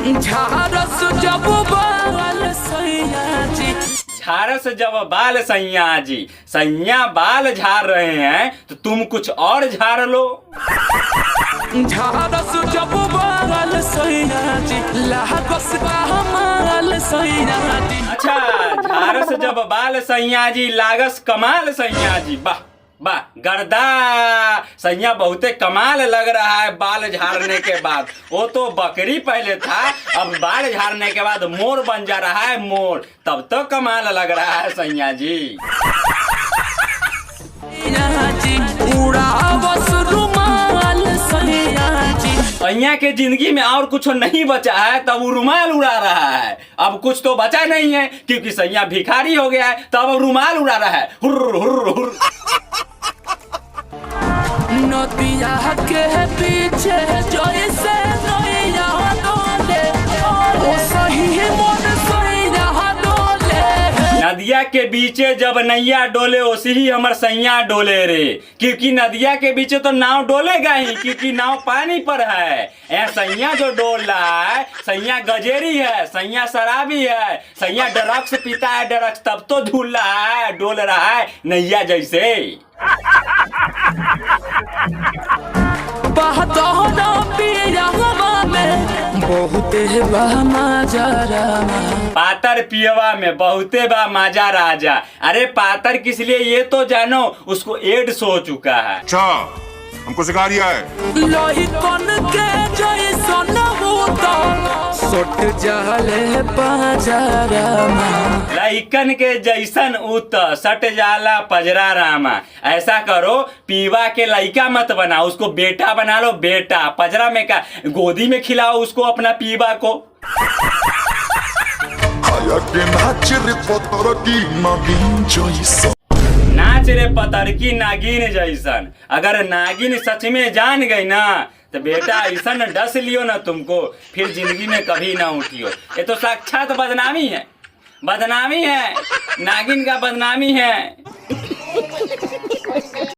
झारस जब बाल सैया जी, झारस जब बाल सैया जी, सैया बाल झाड़ रहे हैं तो तुम कुछ और झाड़ लो। झारस जब बाल सैया जी, लागस कमाल सैया जी। अच्छा, झारस जब बाल सैया जी, लागस कमाल सैया जी। वाह वाह, गर्दा सैया बहुते कमाल लग रहा है बाल झाड़ने के बाद। वो तो बकरी पहले था, अब बाल झाड़ने के बाद मोर बन जा रहा है मोर, तब तो कमाल लग रहा है सैया जी। सैया के जिंदगी में और कुछ नहीं बचा है तब वो रुमाल उड़ा रहा है। अब कुछ तो बचा नहीं है क्योंकि सैया भिखारी हो गया है, तब रुमाल उड़ा रहा है। हुर्र हुर्र हुर्र। नदिया के पीछे जैसे नैया डोले, ओ सही मन सैया डोले। नदिया के बीचे जब नैया डोले ओसी ही हमर सैया डोले रे, क्योंकि नदिया के बीचे तो नाव डोलेगा ही क्योंकि नाव पानी पर है। ऐ सैया जो डोल रहा है, सैया गजेरी है, सैया शराबी है, सैया ड्रग्स पीता है, ड्रग्स तब तो झूल रहा है, डोल रहा है नैया जैसे। पातर पियवा में बहुते बा माजा राजा। अरे पातर किस लिए ये तो जानो, उसको एड्स हो चुका है। अच्छा, हमको सिखा दिया है। लोही कौन के जैसन होता, सट जाले बाजारा में। लइकन के जैसन उत सट जाला पजरा रामा। ऐसा करो, पीवा के लइका मत बनाओ, उसको बेटा बना लो, बेटा। पजरा में का गोदी में खिलाओ उसको अपना पीवा को। नाच रे पतरकी नागिन जैसन। अगर नागिन सच में जान गई ना तो बेटा ऐसा न डस लियो ना तुमको, फिर जिंदगी में कभी ना उठियो। ये तो साक्षात बदनामी है, बदनामी है, नागिन का बदनामी है।